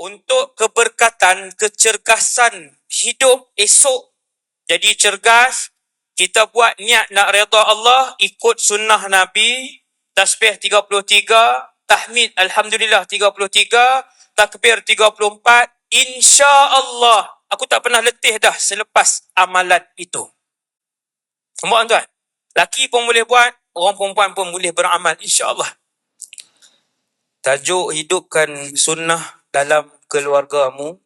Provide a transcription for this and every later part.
untuk keberkatan, kecergasan hidup esok. Jadi cergas, kita buat niat nak redha Allah, ikut sunnah Nabi, tasbih 33, tahmid Alhamdulillah 33, takbir 34, insya-Allah. Aku tak pernah letih dah selepas amalan itu. Nampak tuan? Laki pun boleh buat, orang perempuan pun boleh beramal, insya-Allah. Tajuk hidupkan sunnah dalam keluargamu.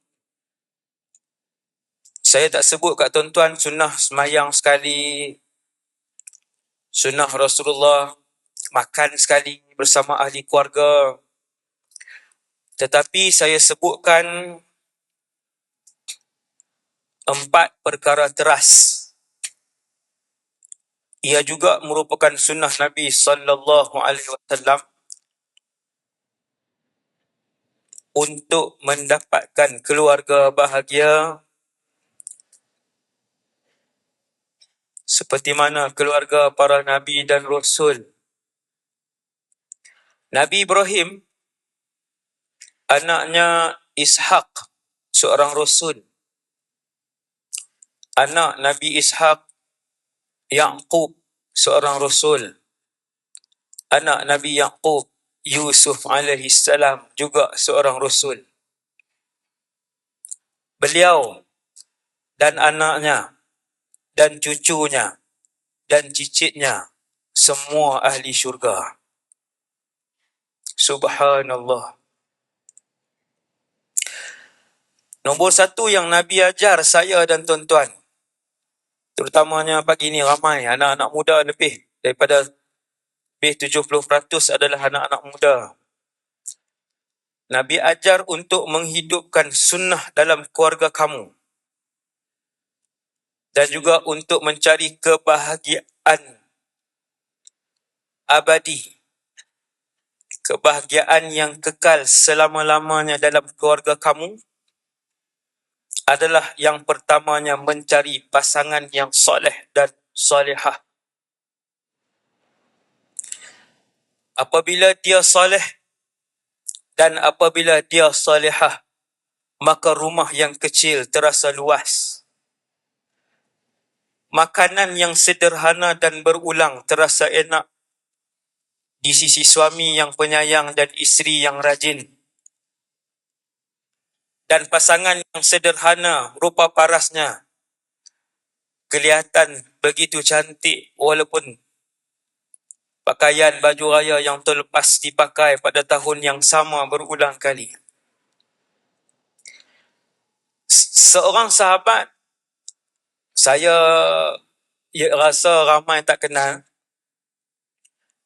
Saya tak sebut kat tuan-tuan sunnah semayang sekali, sunnah Rasulullah makan sekali bersama ahli keluarga. Tetapi saya sebutkan 4 perkara teras. Ia juga merupakan sunnah Nabi sallallahu alaihi wasallam untuk mendapatkan keluarga bahagia seperti mana keluarga para nabi dan rasul. Nabi Ibrahim, anaknya Ishak, seorang rasul. Anak Nabi Ishak, Yaqub, seorang rasul. Anak Nabi Yaqub, Yusuf alaihi salam, juga seorang rasul. Beliau dan anaknya dan cucunya dan cicitnya semua ahli syurga. Subhanallah. Nombor 1 yang Nabi ajar saya dan tuan-tuan, terutamanya pagi ni ramai anak-anak muda, lebih daripada 70% adalah anak-anak muda. Nabi ajar untuk menghidupkan sunnah dalam keluarga kamu dan juga untuk mencari kebahagiaan abadi, kebahagiaan yang kekal selama-lamanya dalam keluarga kamu adalah yang pertamanya mencari pasangan yang soleh dan solehah. Apabila dia soleh dan apabila dia solehah, maka rumah yang kecil terasa luas. Makanan yang sederhana dan berulang terasa enak di sisi suami yang penyayang dan isteri yang rajin. Dan pasangan yang sederhana rupa parasnya kelihatan begitu cantik walaupun pakaian baju raya yang terlepas dipakai pada tahun yang sama berulang kali. Seorang sahabat, saya rasa ramai tak kenal.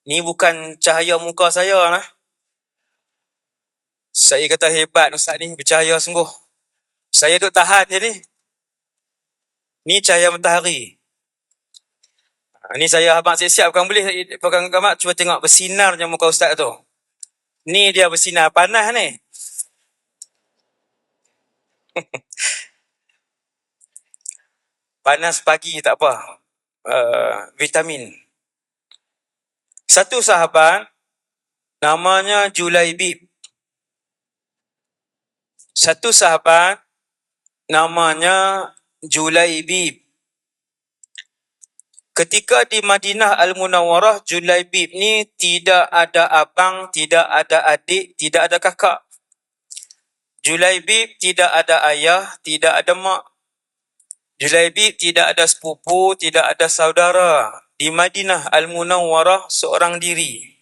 Ni bukan cahaya muka saya lah. Saya kata hebat Ustaz ni, bercahaya sungguh. Saya duk tahan je ni. Ni cahaya matahari. Ni saya abang siap-siap, bukan boleh pegang gambar, cuba tengok bersinarnya muka Ustaz tu. Ni dia bersinar, panas ni. Panas pagi tak apa. Vitamin. Satu sahabat namanya Julaibib. Satu sahabat namanya Julaibib. Ketika di Madinah Al-Munawwarah, Julaibib ni tidak ada abang, tidak ada adik, tidak ada kakak. Julaibib tidak ada ayah, tidak ada mak. Julaibib tidak ada sepupu, tidak ada saudara. Di Madinah Al-Munawwarah seorang diri.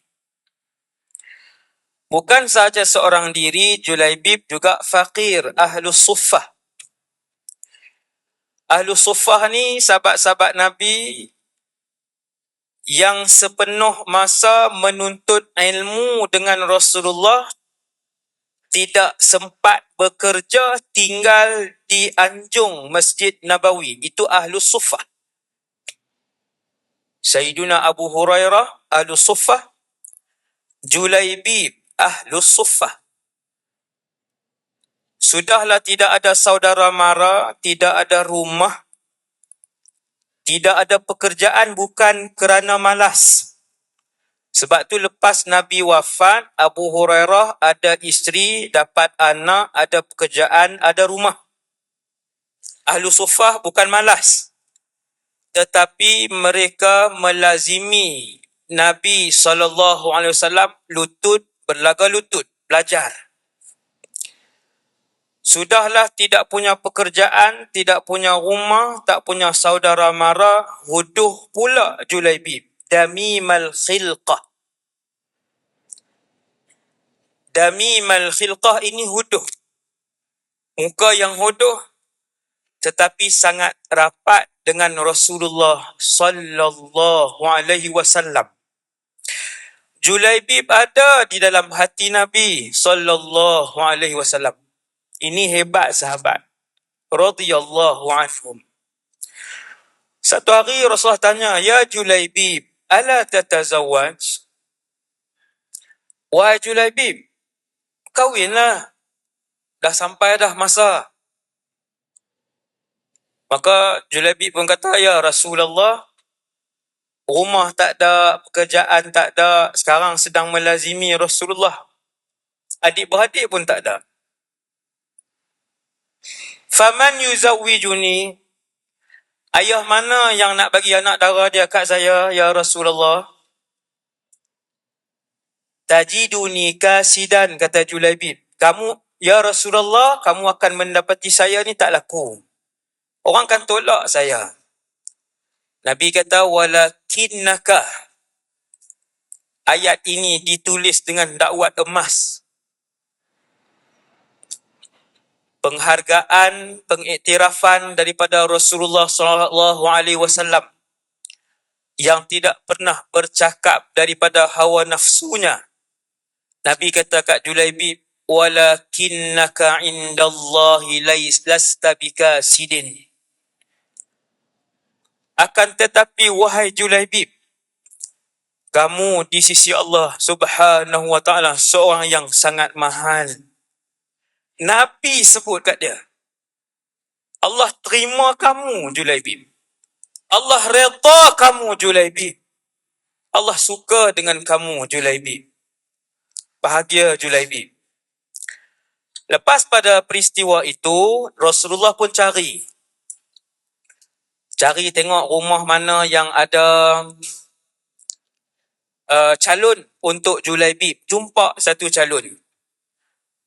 Bukan sahaja seorang diri, Julaibib juga faqir, Ahlus Suffah. Ahlus Suffah ni sahabat-sahabat Nabi yang sepenuh masa menuntut ilmu dengan Rasulullah, tidak sempat bekerja, tinggal di anjung Masjid Nabawi. Itu Ahlus Suffah. Sayyiduna Abu Hurairah, Ahlus Suffah. Julaibib, Ahlus Suffah. Sudahlah tidak ada saudara mara, tidak ada rumah, tidak ada pekerjaan, bukan kerana malas. Sebab tu lepas Nabi wafat, Abu Hurairah ada isteri, dapat anak, ada pekerjaan, ada rumah. Ahlu Suffah bukan malas, tetapi mereka melazimi Nabi SAW lutut, berlaga lutut, belajar. Sudahlah tidak punya pekerjaan, tidak punya rumah, tak punya saudara mara, huduh pula Julaibib. Damimal khilqah. Damimal khilqah ini huduh. Muka yang huduh, tetapi sangat rapat dengan Rasulullah sallallahu alaihi wasallam. Julaibib ada di dalam hati Nabi sallallahu alaihi wasallam. Ini hebat sahabat. Radhiyallahu anhum. Satu hari Rasulullah tanya, "Ya Julaibib, ala tatazawwaj?" Wahai Julaibib, kahwinlah. Dah sampai dah masa. Maka Julaibib pun kata, "Ya Rasulullah, rumah tak ada, pekerjaan tak ada, sekarang sedang melazimi Rasulullah. Adik-beradik pun tak ada. Faman yuzawwijuni?" Ayah mana yang nak bagi anak dara dia kat saya, ya Rasulullah? Tajiduni kasidan, kata Julaibib. Kamu, ya Rasulullah, kamu akan mendapati saya ni tak laku. Orang akan tolak saya. Nabi kata, walakinnaka. Ayat ini ditulis dengan dakwat emas. Penghargaan, pengiktirafan daripada Rasulullah SAW yang tidak pernah bercakap daripada hawa nafsunya. Nabi kata kat Julaibib, walakinnaka indallahi lasta bikasidin. Akan tetapi wahai Julaibib, kamu di sisi Allah Subhanahu wa taala seorang yang sangat mahal. Nabi sebut kat dia, Allah terima kamu Julaibib. Allah redha kamu Julaibib. Allah suka dengan kamu Julaibib. Bahagia Julaibib. Lepas pada peristiwa itu, Rasulullah pun cari tengok rumah mana yang ada calon untuk Julaibib. Jumpa satu calon.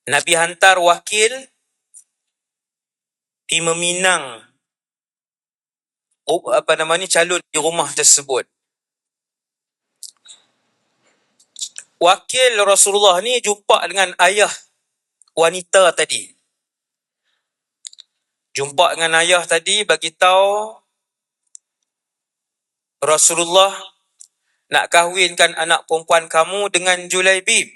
Nabi hantar wakil pergi meminang calon di rumah tersebut. Wakil Rasulullah ni jumpa dengan ayah wanita tadi. Jumpa dengan ayah tadi, bagi tahu Rasulullah nak kahwinkan anak perempuan kamu dengan Julaibib.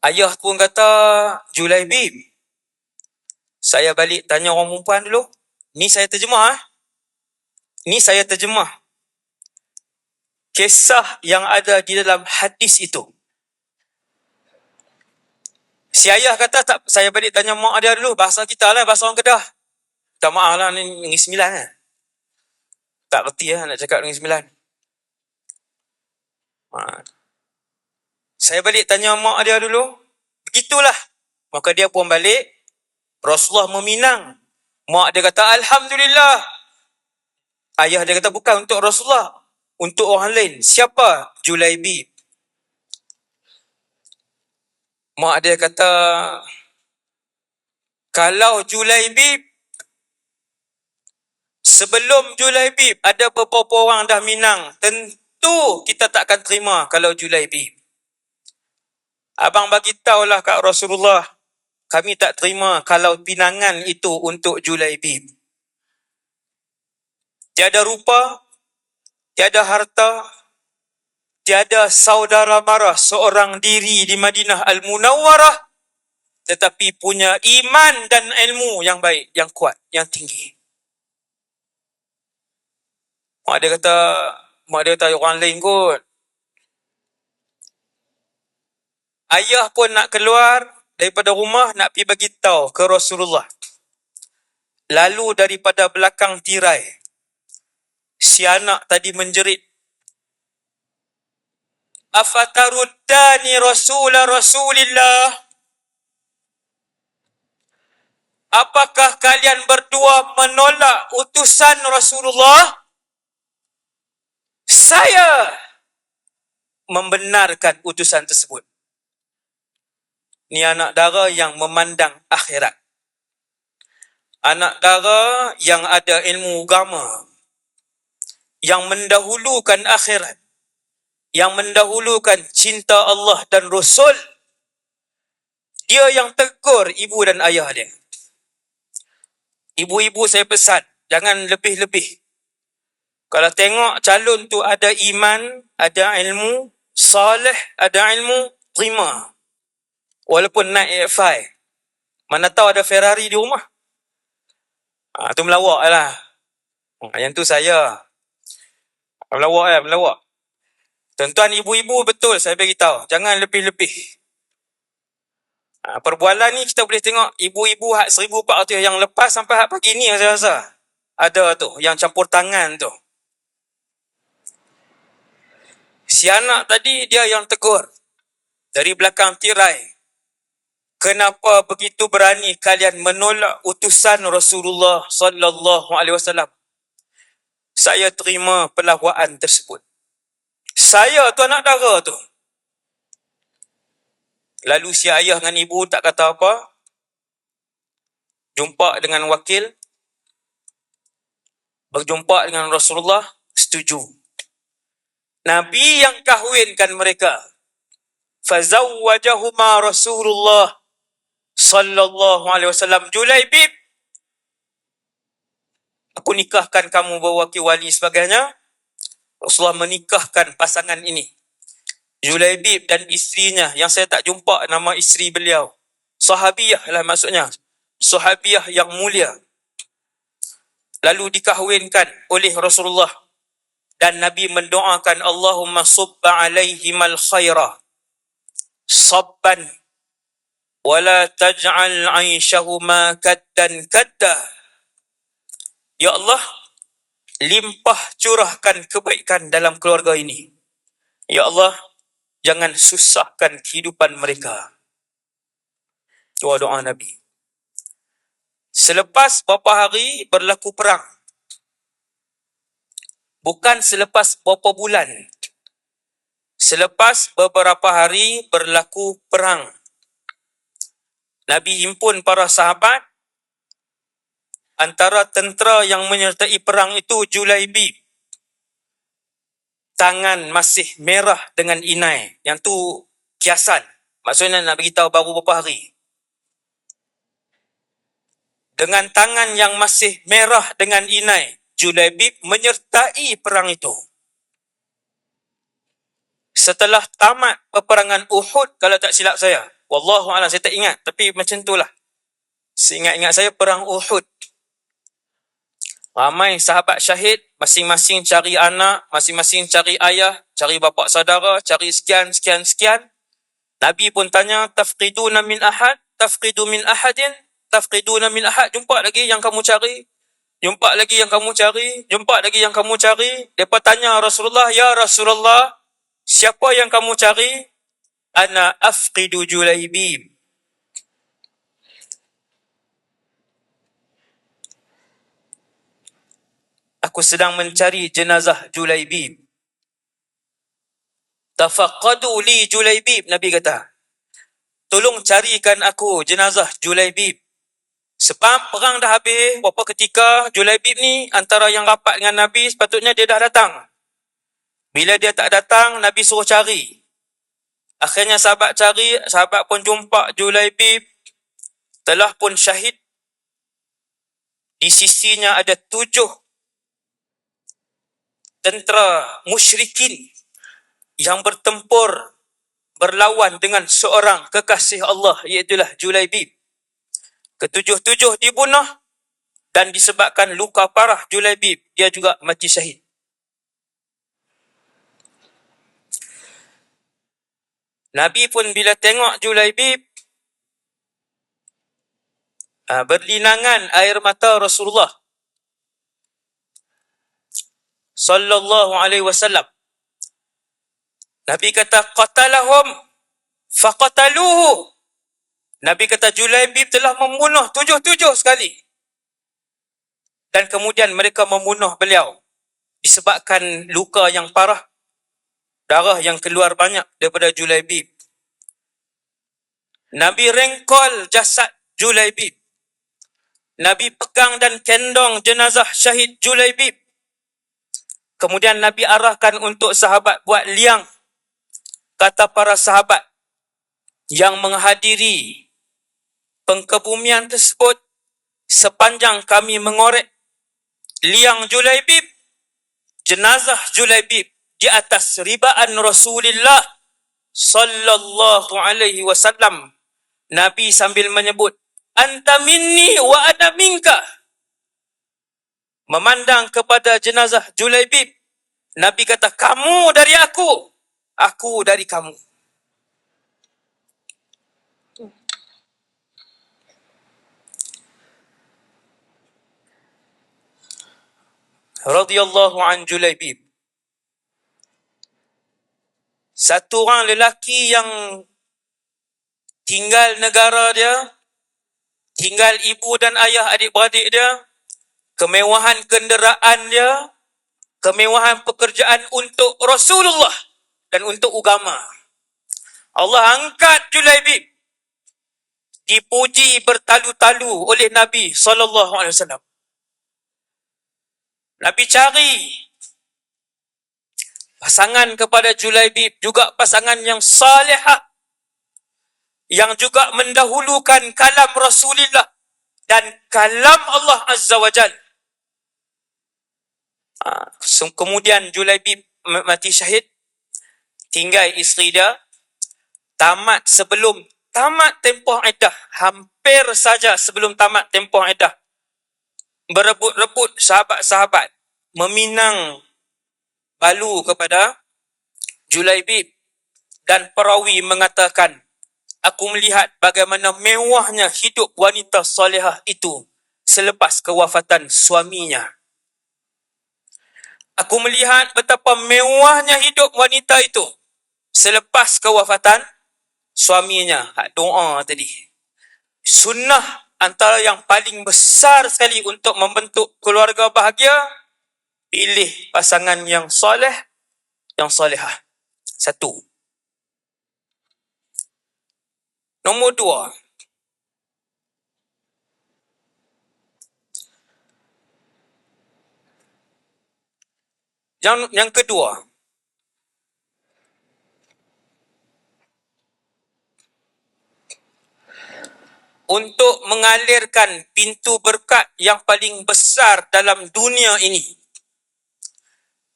Ayah pun kata, Julaibib, saya balik tanya orang perempuan dulu. Ni saya terjemah. Ni saya terjemah kisah yang ada di dalam hadis itu. Si ayah kata, tak, saya balik tanya mak dia dulu. Bahasa kita lah, bahasa orang Kedah. Tak maaf lah, ni Negeri Sembilan lah. Tak reti lah nak cakap Negeri Sembilan. Saya balik tanya mak dia dulu. Begitulah. Maka dia pun balik. Rasulullah meminang. Mak dia kata, Alhamdulillah. Ayah dia kata, bukan untuk Rasulullah. Untuk orang lain. Siapa? Julaibib. Mak dia kata, kalau Julaibib, sebelum Julaibib ada beberapa orang dah minang, tentu kita tak akan terima kalau Julaibib. Abang bagi tahulah kat Rasulullah, kami tak terima kalau pinangan itu untuk Julaibib. Tiada rupa, tiada harta, tiada saudara mara seorang diri di Madinah Al-Munawwarah, tetapi punya iman dan ilmu yang baik, yang kuat, yang tinggi. Mak dia kata orang lain kot. Ayah pun nak keluar daripada rumah, nak pergi bagi tahu ke Rasulullah. Lalu daripada belakang tirai, si anak tadi menjerit, afataruddani Rasulillah, apakah kalian berdua menolak utusan Rasulullah? Saya membenarkan utusan tersebut. Ni anak dara yang memandang akhirat. Anak dara yang ada ilmu agama, yang mendahulukan akhirat, yang mendahulukan cinta Allah dan Rasul. Dia yang tegur ibu dan ayah dia. Ibu-ibu saya pesan, jangan lebih-lebih. Kalau tengok calon tu ada iman, ada ilmu, salih, ada ilmu, terima. Walaupun naik F5. Mana tahu ada Ferrari di rumah. Tu melawak lah. Yang tu saya. Melawak. Tuan-tuan, ibu-ibu, betul saya beritahu. Jangan lebih-lebih. Perbualan ni kita boleh tengok ibu-ibu hak 1400 yang lepas sampai hak pagi ni saya rasa. Ada tu, yang campur tangan tu. Si anak tadi dia yang tegur. Dari belakang tirai. Kenapa begitu berani kalian menolak utusan Rasulullah sallallahu alaihi wasallam? Saya terima pelawaan tersebut. Saya tu anak dara tu. Lalu si ayah dengan ibu tak kata apa. Jumpa dengan wakil. Berjumpa dengan Rasulullah. Setuju. Nabi yang kahwinkan mereka. Fazawwajahuma Rasulullah sallallahu alaihi wasallam. Julaibib, aku nikahkan kamu berwakil wali sebagainya. Rasulullah menikahkan pasangan ini. Julaibib dan isterinya yang saya tak jumpa nama isteri beliau. Sahabiyah lah maksudnya. Sahabiyah yang mulia. Lalu dikahwinkan oleh Rasulullah. Dan Nabi mendoakan Allahumma subba alaihimal khaira. Sabban. Wala taj'al aishahuma kaddan kadda. Ya Allah, limpah curahkan kebaikan dalam keluarga ini. Ya Allah, jangan susahkan kehidupan mereka. Doa Nabi. Selepas beberapa hari berlaku perang. Bukan selepas beberapa bulan. Selepas beberapa hari berlaku perang. Nabi himpun para sahabat. Antara tentera yang menyertai perang itu Julaibib. Tangan masih merah dengan inai. Yang tu kiasan. Maksudnya nak beritahu baru beberapa hari. Dengan tangan yang masih merah dengan inai, Julaibib menyertai perang itu. Setelah tamat peperangan Uhud, kalau tak silap saya. Wallahualam, saya tak ingat. Tapi macam itulah. Seingat-ingat saya perang Uhud. Ramai sahabat syahid, masing-masing cari anak, masing-masing cari ayah, cari bapa saudara, cari sekian. Nabi pun tanya, tafqiduna min ahad, tafqidu min ahadin, tafqiduna min ahad. Jumpa lagi yang kamu cari. Jumpa lagi yang kamu cari. Jumpa lagi yang kamu cari. Mereka tanya Rasulullah, ya Rasulullah, siapa yang kamu cari? Ana afqidu Julaibib. Aku sedang mencari jenazah Julaibib. Tafaqadu li Julaibib, Nabi kata. Tolong carikan aku jenazah Julaibib. Sebab perang dah habis, beberapa ketika Julaibib ni antara yang rapat dengan Nabi, sepatutnya dia dah datang. Bila dia tak datang, Nabi suruh cari. Akhirnya sahabat cari, sahabat pun jumpa Julaibib. Telah pun syahid. Di sisinya ada 7 tentera musyrikin yang bertempur berlawan dengan seorang kekasih Allah, iaitulah Julaibib. Ketujuh-tujuh dibunuh dan disebabkan luka parah Julaibib, dia juga mati syahid. Nabi pun bila tengok Julaibib, berlinangan air mata Rasulullah sallallahu alaihi wasallam. Nabi kata qatalahum faqataluhu. Nabi kata Julaibib telah membunuh 7 sekali. Dan kemudian mereka membunuh beliau disebabkan luka yang parah, darah yang keluar banyak daripada Julaibib. Nabi rengkol jasad Julaibib. Nabi pegang dan kendong jenazah syahid Julaibib. Kemudian Nabi arahkan untuk sahabat buat liang. Kata para sahabat yang menghadiri pengkebumian tersebut, sepanjang kami mengorek liang Julaibib, jenazah Julaibib di atas ribaan Rasulullah sallallahu alaihi wasallam, Nabi sambil menyebut, anta minni wa ana minka. Memandang kepada jenazah Julaibib, Nabi kata, kamu dari aku dari kamu. Radhiyallahu an Julaibib. Satu orang lelaki yang tinggal negara dia, tinggal ibu dan ayah adik-beradik dia, kemewahan kenderaan dia, kemewahan pekerjaan untuk Rasulullah dan untuk agama. Allah angkat Julaibib, dipuji bertalu-talu oleh Nabi SAW. Nabi cari pasangan kepada Julaibib, juga pasangan yang salihah, yang juga mendahulukan kalam Rasulullah dan kalam Allah Azza wa Jal. Kemudian Julaibib mati syahid, tinggal isteri dia, sebelum tamat tempoh iddah, hampir saja sebelum tamat tempoh iddah, berebut-rebut sahabat-sahabat meminang balu kepada Julaibib, dan perawi mengatakan, aku melihat bagaimana mewahnya hidup wanita salihah itu selepas kewafatan suaminya. Aku melihat betapa mewahnya hidup wanita itu selepas kewafatan suaminya. Doa tadi. Sunnah antara yang paling besar sekali untuk membentuk keluarga bahagia, pilih pasangan yang soleh, yang solehah. Satu. Nombor 2. Yang kedua, untuk mengalirkan pintu berkat yang paling besar dalam dunia ini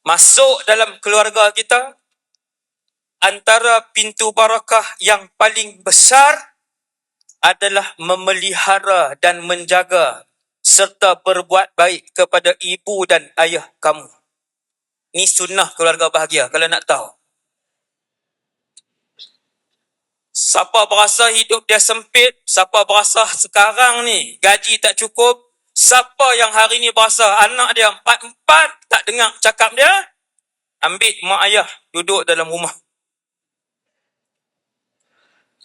masuk dalam keluarga kita, antara pintu barakah yang paling besar adalah memelihara dan menjaga serta berbuat baik kepada ibu dan ayah kamu. Ini sunnah keluarga bahagia kalau nak tahu. Siapa berasa hidup dia sempit, siapa berasa sekarang ni gaji tak cukup, siapa yang hari ni berasa anak dia 4 tak dengar cakap dia, ambil mak ayah duduk dalam rumah.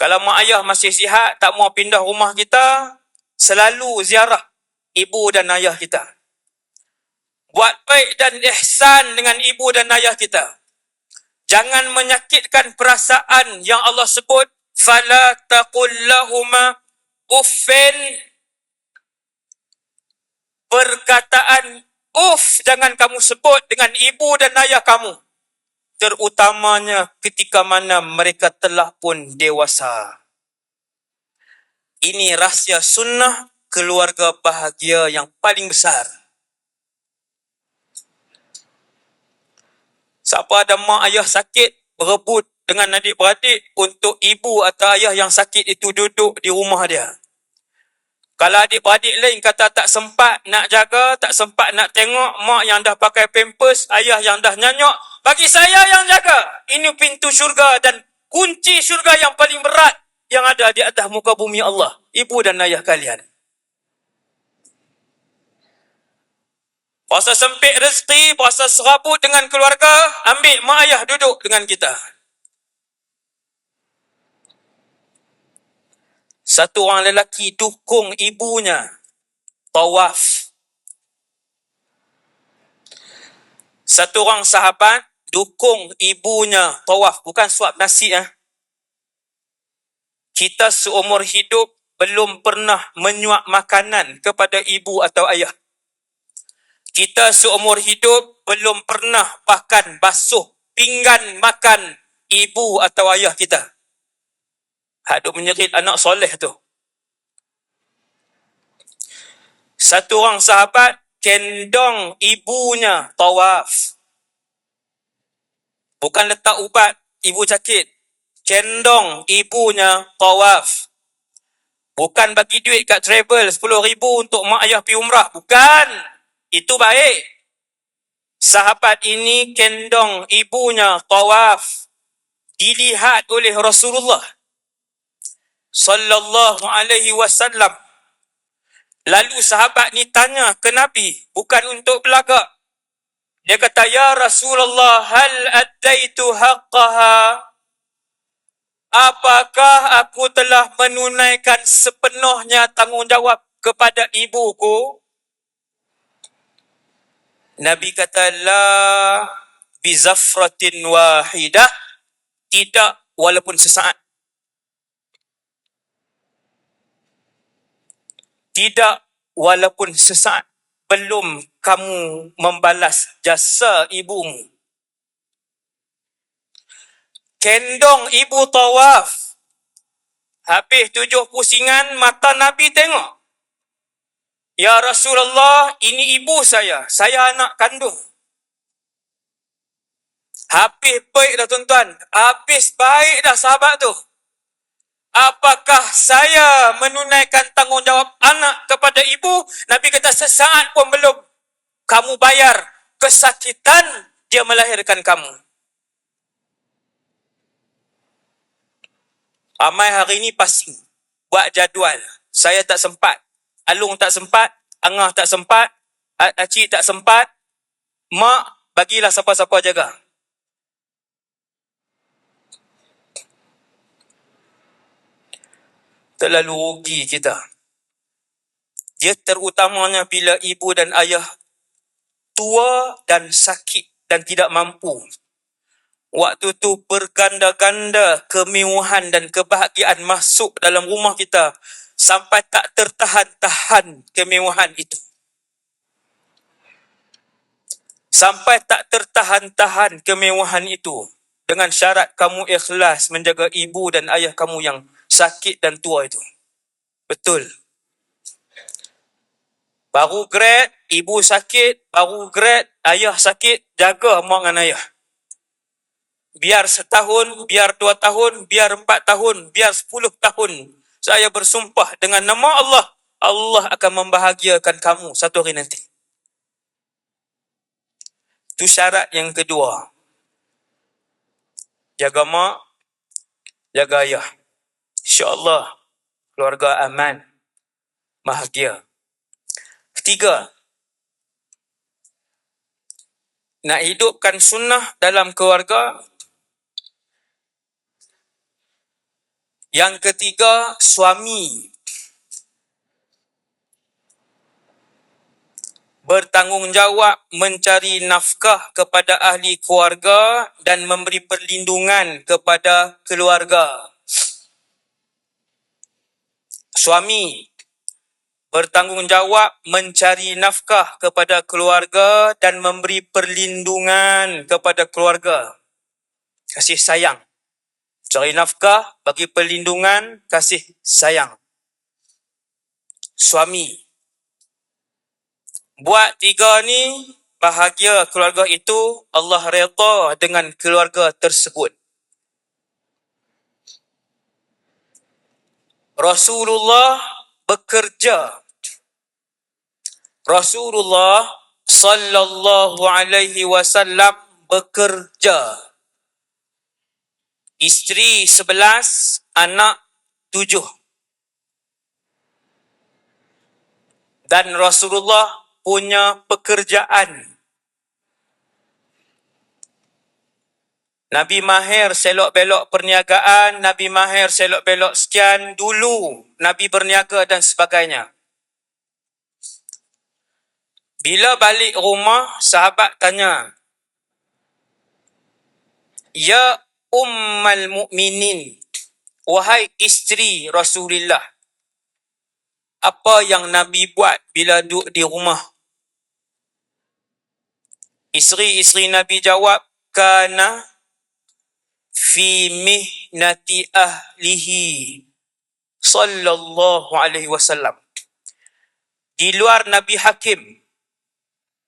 Kalau mak ayah masih sihat, tak mau pindah rumah kita, selalu ziarah ibu dan ayah kita. Buat baik dan ihsan dengan ibu dan ayah kita. Jangan menyakitkan perasaan yang Allah sebut, fala taqul lahuma uffin. Perkataan jangan kamu sebut dengan ibu dan ayah kamu, terutamanya ketika mana mereka telah pun dewasa. Ini rahsia sunnah keluarga bahagia yang paling besar. Siapa ada mak ayah sakit, berebut dengan adik-beradik untuk ibu atau ayah yang sakit itu duduk di rumah dia. Kalau adik-beradik lain kata tak sempat nak jaga, tak sempat nak tengok mak yang dah pakai pampers, ayah yang dah nyanyok, bagi saya yang jaga. Ini pintu syurga dan kunci syurga yang paling berat yang ada di atas muka bumi Allah. Ibu dan ayah kalian. Berasa sempit rezeki, berasa serabut dengan keluarga, ambil mak ayah duduk dengan kita. Satu orang lelaki dukung ibunya tawaf. Satu orang sahabat dukung ibunya tawaf. Bukan suap nasi. Kita seumur hidup belum pernah menyuap makanan kepada ibu atau ayah. Kita seumur hidup belum pernah bahkan basuh pinggan makan ibu atau ayah kita. Hak duk menyerit anak soleh tu. Satu orang sahabat kendong ibunya tawaf. Bukan letak ubat ibu sakit. Kendong ibunya tawaf. Bukan bagi duit kat travel 10,000 untuk mak ayah pergi umrah. Bukan. Itu baik. Sahabat ini kendong ibunya tawaf. Dilihat oleh Rasulullah sallallahu alaihi wasallam. Lalu sahabat ni tanya ke Nabi, bukan untuk belagak. Dia kata, "Ya Rasulullah, hal addaitu haqqaha?" Apakah aku telah menunaikan sepenuhnya tanggungjawab kepada ibuku? Nabi kata, "La bizafratin wahidah." Tidak walaupun sesaat. Tidak walaupun sesaat. Belum kamu membalas jasa ibumu. Kendong ibu tawaf. Habis 7 pusingan, mata Nabi tengok. "Ya Rasulullah, ini ibu saya. Saya anak kandung." Habis baik dah tuan-tuan. Habis baik dah sahabat tu. Apakah saya menunaikan tanggungjawab anak kepada ibu? Nabi kata, sesaat pun belum. Kamu bayar kesakitan dia melahirkan kamu. Amai hari ni pasing. Buat jadual. Saya tak sempat. Alung tak sempat. Angah tak sempat. Acik tak sempat. Mak, bagilah siapa-siapa jaga. Terlalu rugi kita. Dia terutamanya bila ibu dan ayah tua dan sakit dan tidak mampu. Waktu tu berganda-ganda kemewahan dan kebahagiaan masuk dalam rumah kita sampai tak tertahan-tahan kemewahan itu. Sampai tak tertahan-tahan kemewahan itu. Dengan syarat kamu ikhlas menjaga ibu dan ayah kamu yang sakit dan tua itu. Betul. Baru grad, ibu sakit. Baru grad, ayah sakit. Jaga mak dengan ayah. Biar setahun, biar 2 tahun, biar 4 tahun, biar 10 tahun. Saya bersumpah dengan nama Allah, Allah akan membahagiakan kamu satu hari nanti. Itu syarat yang kedua. Jaga mak, jaga ayah. InsyaAllah, keluarga aman, bahagia. Ketiga, nak hidupkan sunnah dalam keluarga. Yang ketiga, suami bertanggungjawab mencari nafkah kepada ahli keluarga dan memberi perlindungan kepada keluarga. Suami bertanggungjawab mencari nafkah kepada keluarga dan memberi perlindungan kepada keluarga. Kasih sayang. Cari nafkah, bagi perlindungan, kasih sayang. Suami. Buat 3 ni, bahagia keluarga itu, Allah redha dengan keluarga tersebut. Rasulullah bekerja. Rasulullah sallallahu alaihi wasallam bekerja. Isteri 11, anak 7. Dan Rasulullah punya pekerjaan. Nabi mahir selok-belok perniagaan, Nabi mahir selok-belok sekian dulu, Nabi berniaga dan sebagainya. Bila balik rumah, sahabat tanya, "Ya Ummal Mukminin, wahai isteri Rasulullah, apa yang Nabi buat bila duduk di rumah?" Isteri-isteri Nabi jawab, "Kana fi mihnati ahlihi sallallahu alaihi wasallam." Di luar Nabi Hakim,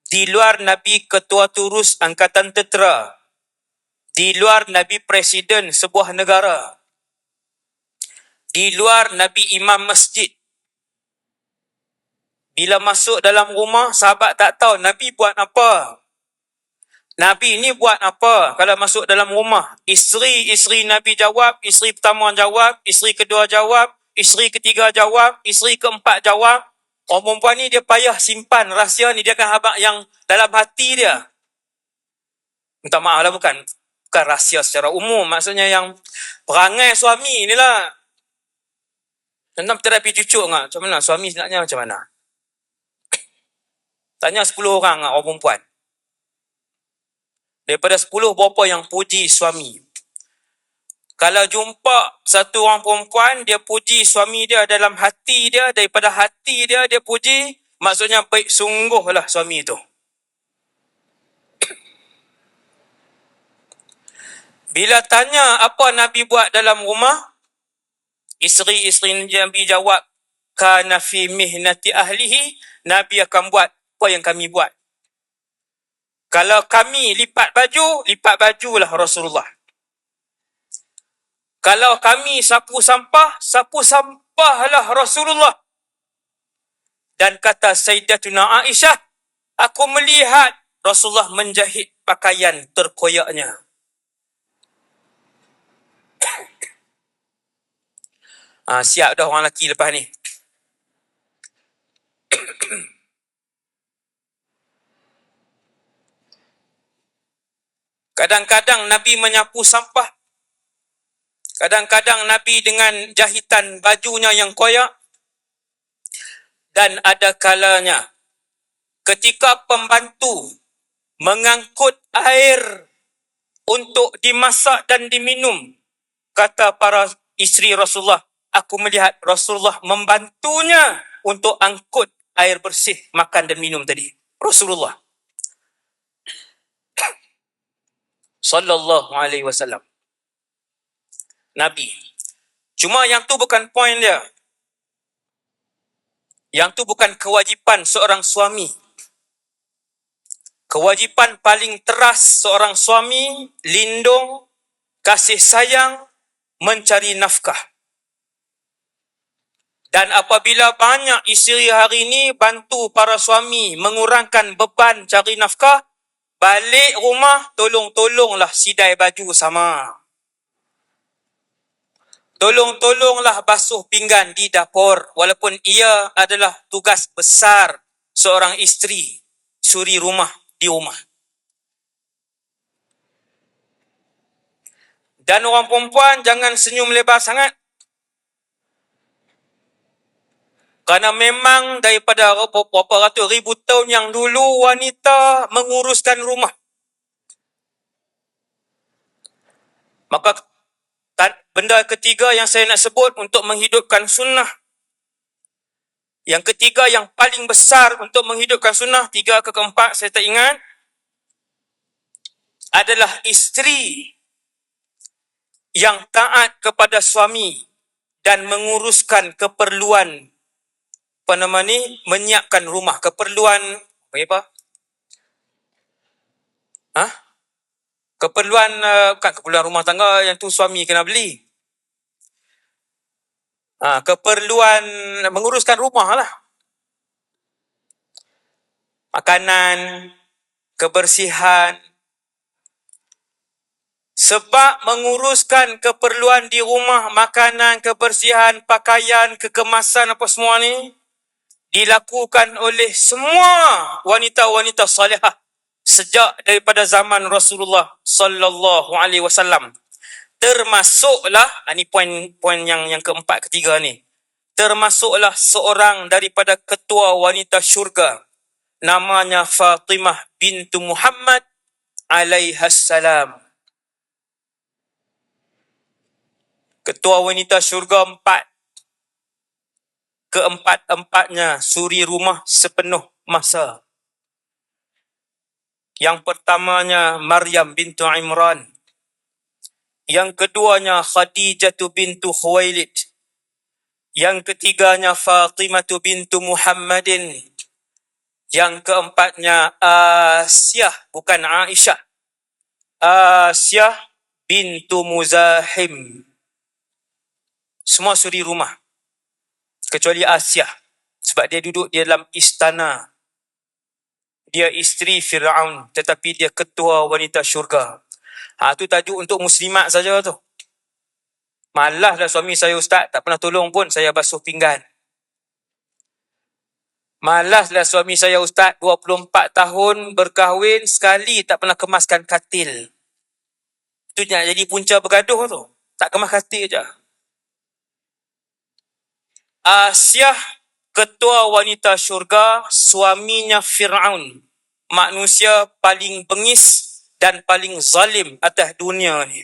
di luar Nabi Ketua Turus Angkatan Tentera, di luar Nabi Presiden sebuah negara, di luar Nabi Imam Masjid. Bila masuk dalam rumah, sahabat tak tahu Nabi buat apa. Nabi ni buat apa kalau masuk dalam rumah? Isteri Nabi jawab, isteri pertama jawab, isteri kedua jawab, isteri ketiga jawab, isteri keempat jawab. Orang perempuan ni dia payah simpan rahsia ni, dia akan habaq yang dalam hati dia. Minta maaf lah, bukan rahsia secara umum, maksudnya yang perangai suami ni lah. Tentang terapi cucuk ngak, macam mana suami sebenarnya macam mana? Tanya 10 orang ngak, orang perempuan. Daripada 10, berapa yang puji suami? Kalau jumpa satu orang perempuan, dia puji suami dia dalam hati dia, daripada hati dia, dia puji, maksudnya baik sungguhlah suami itu. Bila tanya apa Nabi buat dalam rumah, isteri-isteri Nabi jawab, kana fi mihnati ahlihi, Nabi akan buat apa yang kami buat. Kalau kami lipat bajulah Rasulullah. Kalau kami sapu sampahlah Rasulullah. Dan kata Sayyidatuna Aisyah, aku melihat Rasulullah menjahit pakaian terkoyaknya. Siap dah orang lelaki lepas ni. Kadang-kadang Nabi menyapu sampah. Kadang-kadang Nabi dengan jahitan bajunya yang koyak. Dan ada kalanya ketika pembantu mengangkut air untuk dimasak dan diminum, kata para isteri Rasulullah, aku melihat Rasulullah membantunya untuk angkut air bersih makan dan minum tadi. Rasulullah sallallahu alaihi wasallam, Nabi. Cuma yang tu bukan poin dia. Yang tu bukan kewajipan seorang suami. Kewajipan paling teras seorang suami, lindung, kasih sayang, mencari nafkah. Dan apabila banyak isteri hari ini bantu para suami mengurangkan beban cari nafkah, balik rumah tolong-tolonglah sidai baju sama. Tolong-tolonglah basuh pinggan di dapur, walaupun ia adalah tugas besar seorang isteri suri rumah di rumah. Dan orang perempuan jangan senyum lebar sangat. Kerana memang daripada berapa ratus ribu tahun yang dulu wanita menguruskan rumah. Maka benda ketiga yang saya nak sebut untuk menghidupkan sunnah. Yang ketiga yang paling besar untuk menghidupkan sunnah, 3 ke keempat saya tak ingat, adalah isteri yang taat kepada suami dan menguruskan keperluan menyiapkan rumah, keperluan keperluan bukan keperluan rumah tangga, yang tu suami kena beli. Keperluan menguruskan rumah lah. Makanan, kebersihan. Sebab menguruskan keperluan di rumah, makanan, kebersihan, pakaian, kekemasan apa semua ni, dilakukan oleh semua wanita-wanita salihah sejak daripada zaman Rasulullah sallallahu alaihi wasallam. Termasuklah, ini poin yang keempat ketiga ni. Termasuklah seorang daripada ketua wanita syurga, namanya Fatimah bintu Muhammad alaihassalam. Ketua wanita syurga empat. Keempat-empatnya suri rumah sepenuh masa. Yang pertamanya Maryam bintu Imran. Yang keduanya Khadijah bintu Khuwailid. Yang ketiganya Fatimah bintu Muhammadin. Yang keempatnya Asyah, bukan Aisyah. Asyah bintu Muzahim. Semua suri rumah. Kecuali Asyah. Sebab dia duduk di dalam istana. Dia isteri Fir'aun, tetapi dia ketua wanita syurga. Tu tajuk untuk muslimat saja tu. Malaslah suami saya ustaz, tak pernah tolong pun saya basuh pinggan. Malaslah suami saya ustaz, 24 tahun berkahwin, sekali tak pernah kemaskan katil. Itu nak jadi punca bergaduh tu. Tak kemas katil je. Asyah, ketua wanita syurga, suaminya Fir'aun. Manusia paling bengis dan paling zalim atas dunia ni.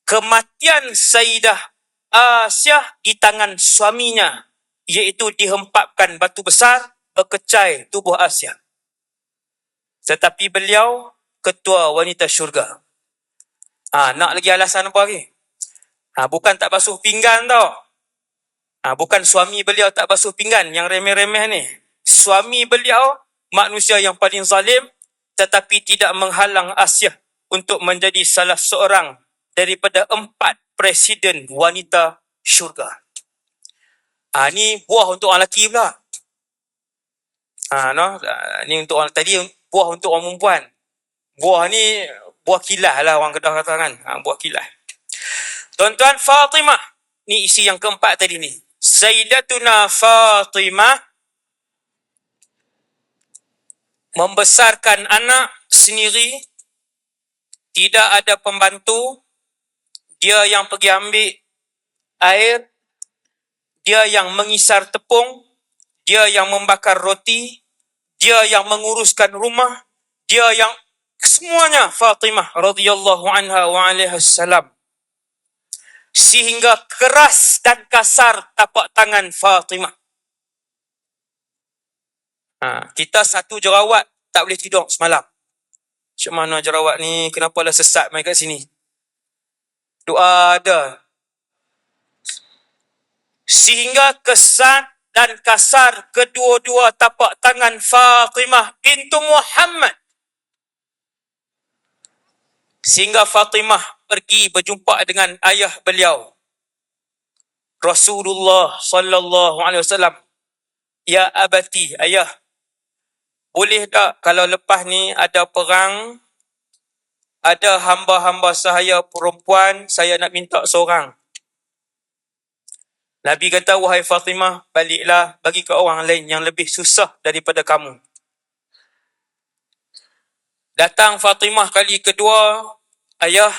Kematian Sayyidah Asyah di tangan suaminya, iaitu dihempapkan batu besar berkecai tubuh Asyah. Tetapi beliau ketua wanita syurga. Nak lagi alasan apa lagi? Bukan tak basuh pinggan tau. Bukan suami beliau tak basuh pinggan yang remeh-remeh ni. Suami beliau manusia yang paling zalim, tetapi tidak menghalang Asyah untuk menjadi salah seorang daripada 4 presiden wanita syurga. Ni buah untuk orang lelaki pula. Ni untuk orang tadi, buah untuk orang perempuan. Buah ni buah kilah lah orang Kedah kata kan. Buah kilah. Tuan-tuan, Fatimah, ni isi yang keempat tadi ni. Sayyidatuna Fatimah membesarkan anak sendiri, tidak ada pembantu. Dia yang pergi ambil air, dia yang mengisar tepung, dia yang membakar roti, dia yang menguruskan rumah, dia yang semuanya Fatimah radhiyallahu anha wa alaihassalam. Sehingga keras dan kasar tapak tangan Fatimah. Kita satu jerawat tak boleh tidur semalam. Macam mana jerawat ni? Kenapa lah sesat main kat sini? Doa ada. Sehingga kesan dan kasar kedua-dua tapak tangan Fatimah bintu Muhammad. Sehingga Fatimah pergi berjumpa dengan ayah beliau, Rasulullah sallallahu alaihi wasallam. Ya abati, ayah, boleh tak kalau lepas ni ada perang, ada hamba-hamba saya perempuan, saya nak minta seorang. Nabi kata, wahai Fatimah, baliklah bagi ke orang lain yang lebih susah daripada kamu. Datang Fatimah kali kedua, ayah,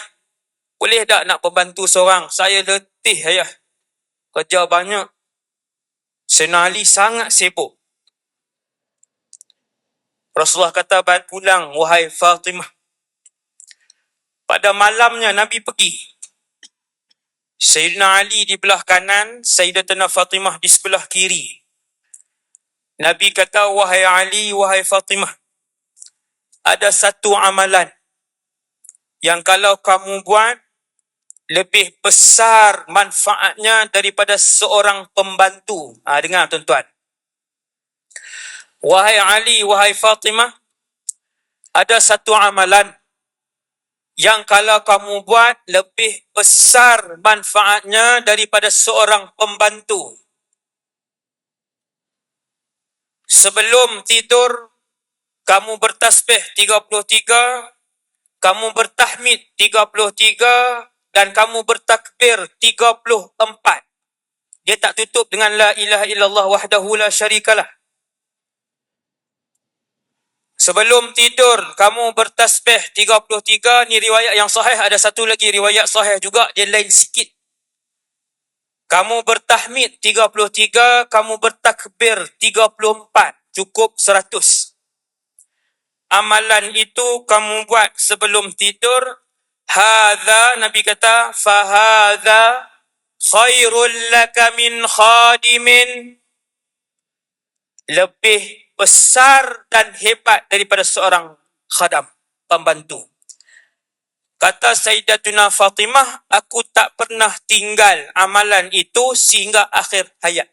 boleh tak nak pembantu seorang? Saya letih, ayah. Kerja banyak. Sayyidina Ali sangat sibuk. Rasulullah kata, balik pulang, wahai Fatimah. Pada malamnya Nabi pergi. Sayyidina Ali di belah kanan, Sayyidatuna Fatimah di sebelah kiri. Nabi kata, wahai Ali, wahai Fatimah, ada satu amalan yang kalau kamu buat, lebih besar manfaatnya daripada seorang pembantu. Dengar tuan-tuan. Wahai Ali, wahai Fatimah, ada satu amalan yang kalau kamu buat, lebih besar manfaatnya daripada seorang pembantu. Sebelum tidur, kamu bertasbih 33, kamu bertahmid 33, dan kamu bertakbir 34. Dia tak tutup dengan la ilaha illallah wahdahu la syarikalah. Sebelum tidur, kamu bertasbih 33. Ni riwayat yang sahih. Ada satu lagi riwayat sahih juga, dia lain sikit. Kamu bertahmid 33, kamu bertakbir 34. Cukup 100. Amalan itu kamu buat sebelum tidur. Hadza, Nabi kata, fahadza khairul laka min khadimin. Lebih besar dan hebat daripada seorang khadam, pembantu. Kata Sayyidatuna Fatimah, aku tak pernah tinggal amalan itu sehingga akhir hayat.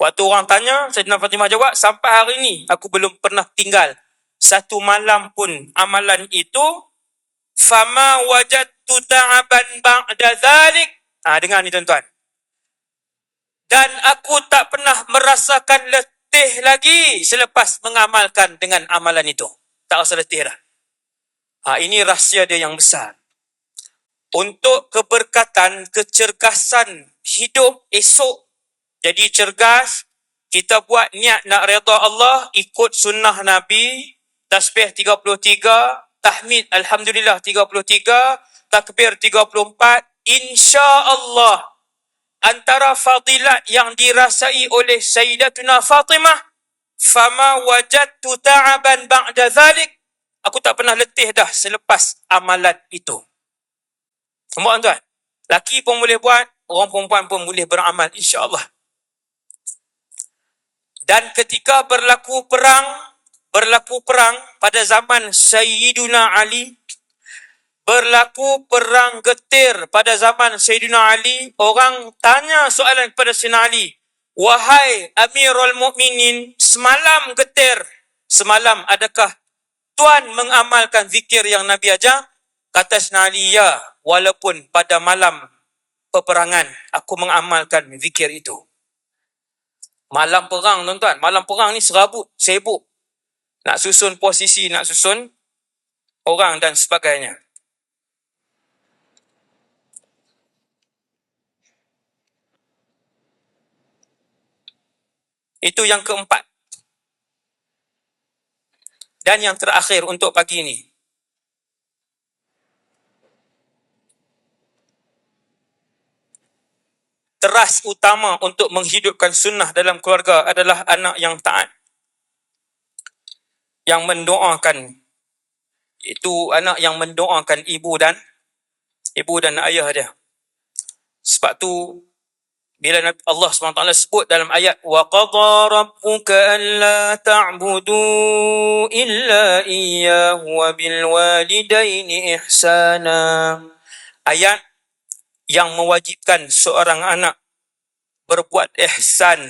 Waktu orang tanya, Sayyidatuna Fatimah jawab, sampai hari ini aku belum pernah tinggal satu malam pun amalan itu. Fama wajadtu ta'aban ba'da dhalik. Dengar ni tuan-tuan. Dan aku tak pernah merasakan letih lagi selepas mengamalkan dengan amalan itu. Tak rasa letih dah. Ini rahsia dia yang besar. Untuk keberkatan, kecergasan hidup esok, jadi cergas, kita buat niat nak redha Allah, ikut sunnah Nabi, tasbih 33, tahmid alhamdulillah 33, takbir 34, insya-Allah antara fadilat yang dirasai oleh Sayyidatuna Fatimah, fama wajadtu ta'aban ba'da dhalik, aku tak pernah letih dah selepas amalan itu. Semua tuan, laki pun boleh buat, orang perempuan pun boleh beramal insya-Allah. Dan ketika berlaku perang pada zaman Sayyiduna Ali, berlaku perang getir pada zaman Sayyidina Ali, orang tanya soalan kepada Sayyidina Ali, wahai Amirul Mukminin, semalam getir, semalam adakah Tuan mengamalkan zikir yang Nabi ajar? Kata Sayyidina Ali, ya, walaupun pada malam peperangan aku mengamalkan zikir itu. Malam perang tuan-tuan, malam perang ni serabut, sibuk, nak susun posisi, nak susun orang dan sebagainya. Itu yang keempat. Dan yang terakhir untuk pagi ini. Teras utama untuk menghidupkan sunnah dalam keluarga adalah anak yang taat, yang mendoakan. Itu anak yang mendoakan ibu dan ayah dia. Sebab tu bila Allah SWT sebut dalam ayat wa qadha rabbuka alla ta'budu illa iyyahu wa bil walidaini ihsana, ayat yang mewajibkan seorang anak berbuat ihsan,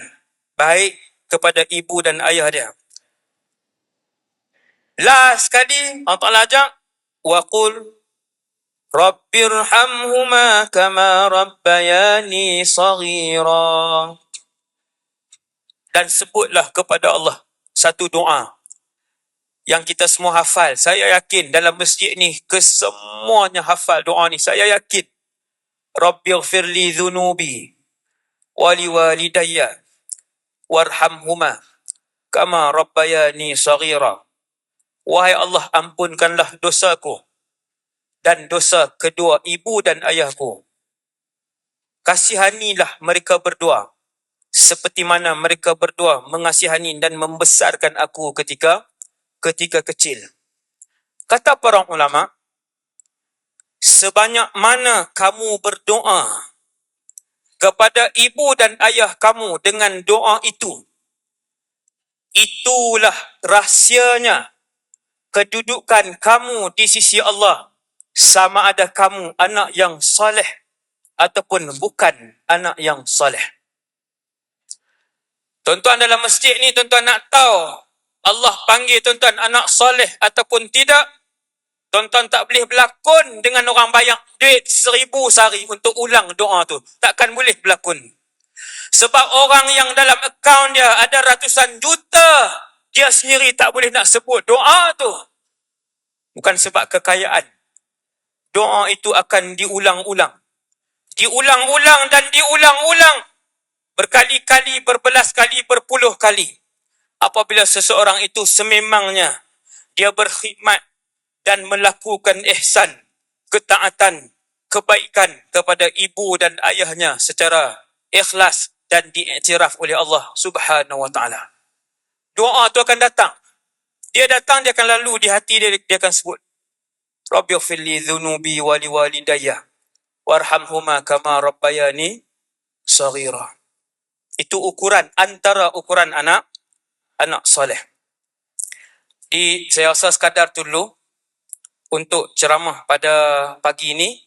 baik kepada ibu dan ayah dia. Last sekali Allah Ta'ala ajak wa qul rabbirhamhuma kama rabbayani saghira. Dan sebutlah kepada Allah satu doa yang kita semua hafal. Saya yakin dalam masjid ni kesemuanya hafal doa ni. Saya yakin. Rabbighfirli dhunubi wali walidayya warhamhuma kama rabbayani saghira. Wahai Allah, ampunkanlah dosaku dan dosa kedua ibu dan ayahku. Kasihanilah mereka berdua seperti mana mereka berdua mengasihani dan membesarkan aku ketika kecil. Kata para ulama, sebanyak mana kamu berdoa kepada ibu dan ayah kamu dengan doa itu, itulah rahsianya kedudukan kamu di sisi Allah, sama ada kamu anak yang soleh ataupun bukan anak yang soleh. Tuan-tuan dalam masjid ni, tuan-tuan nak tahu Allah panggil tuan-tuan anak soleh ataupun tidak, tuan-tuan tak boleh berlakon dengan orang bayar duit 1,000 sehari untuk ulang doa tu. Takkan boleh berlakon. Sebab orang yang dalam akaun dia ada ratusan juta, dia sendiri tak boleh nak sebut doa tu. Bukan sebab kekayaan. Doa itu akan diulang-ulang. Diulang-ulang dan diulang-ulang. Berkali-kali, berbelas kali, berpuluh kali. apabila seseorang itu sememangnya dia berkhidmat dan melakukan ihsan, ketaatan, kebaikan kepada ibu dan ayahnya secara ikhlas dan diiktiraf oleh Allah Subhanahu wa taala. Doa tu akan datang. Dia datang, dia akan lalu di hati dia, dia akan sebut, Rabbighfir li dhunubi wa liwalidayya warhamhuma kama rabbayani saghira. Itu ukuran, antara ukuran anak soleh. Saya rasa sekadar dulu untuk ceramah pada pagi ini.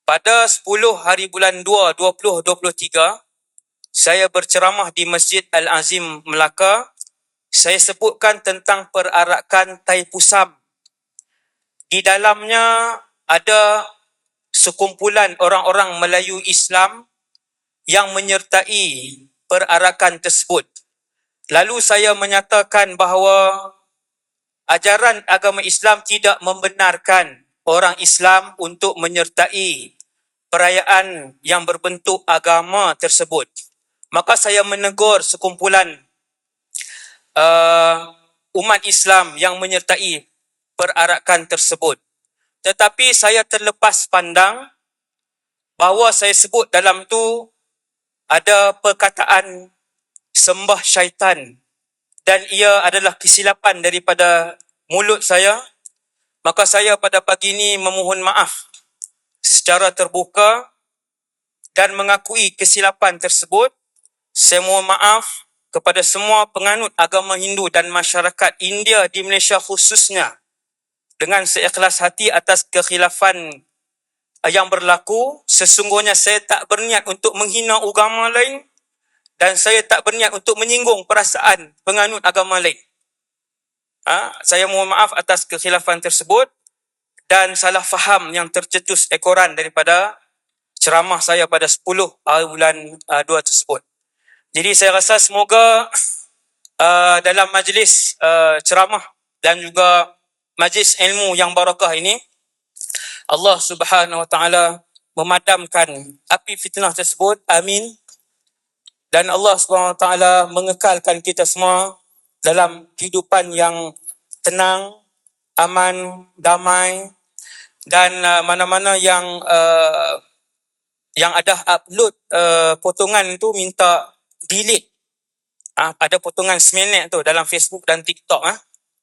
Pada 10 hari bulan 2 2023, saya berceramah di Masjid Al-Azim Melaka. Saya sebutkan tentang perarakan Taipusam. Di dalamnya ada sekumpulan orang-orang Melayu Islam yang menyertai perarakan tersebut. Lalu saya menyatakan bahawa ajaran agama Islam tidak membenarkan orang Islam untuk menyertai perayaan yang berbentuk agama tersebut. Maka saya menegur sekumpulan umat Islam yang menyertai perarakan tersebut. Tetapi saya terlepas pandang bahawa saya sebut dalam tu ada perkataan sembah syaitan dan ia adalah kesilapan daripada mulut saya. Maka saya pada pagi ini memohon maaf secara terbuka dan mengakui kesilapan tersebut. Saya mohon maaf kepada semua penganut agama Hindu dan masyarakat India di Malaysia khususnya dengan seikhlas hati atas kekhilafan yang berlaku. Sesungguhnya saya tak berniat untuk menghina agama lain dan saya tak berniat untuk menyinggung perasaan penganut agama lain. Saya mohon maaf atas kekhilafan tersebut dan salah faham yang tercetus ekoran daripada ceramah saya pada 10 hari bulan 2 tersebut. Jadi saya rasa semoga dalam majlis ceramah dan juga majlis ilmu yang barakah ini, Allah Subhanahu wa taala memadamkan api fitnah tersebut. Amin. Dan Allah Subhanahu wa taala mengekalkan kita semua dalam kehidupan yang tenang, aman, damai, dan mana-mana yang ada upload potongan tu minta delete. Ada potongan seminit tu dalam Facebook dan TikTok.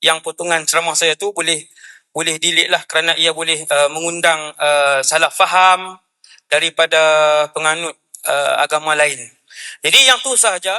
Yang potongan ceramah saya tu boleh delete lah kerana ia boleh mengundang salah faham daripada penganut agama lain. Jadi yang tu sahaja.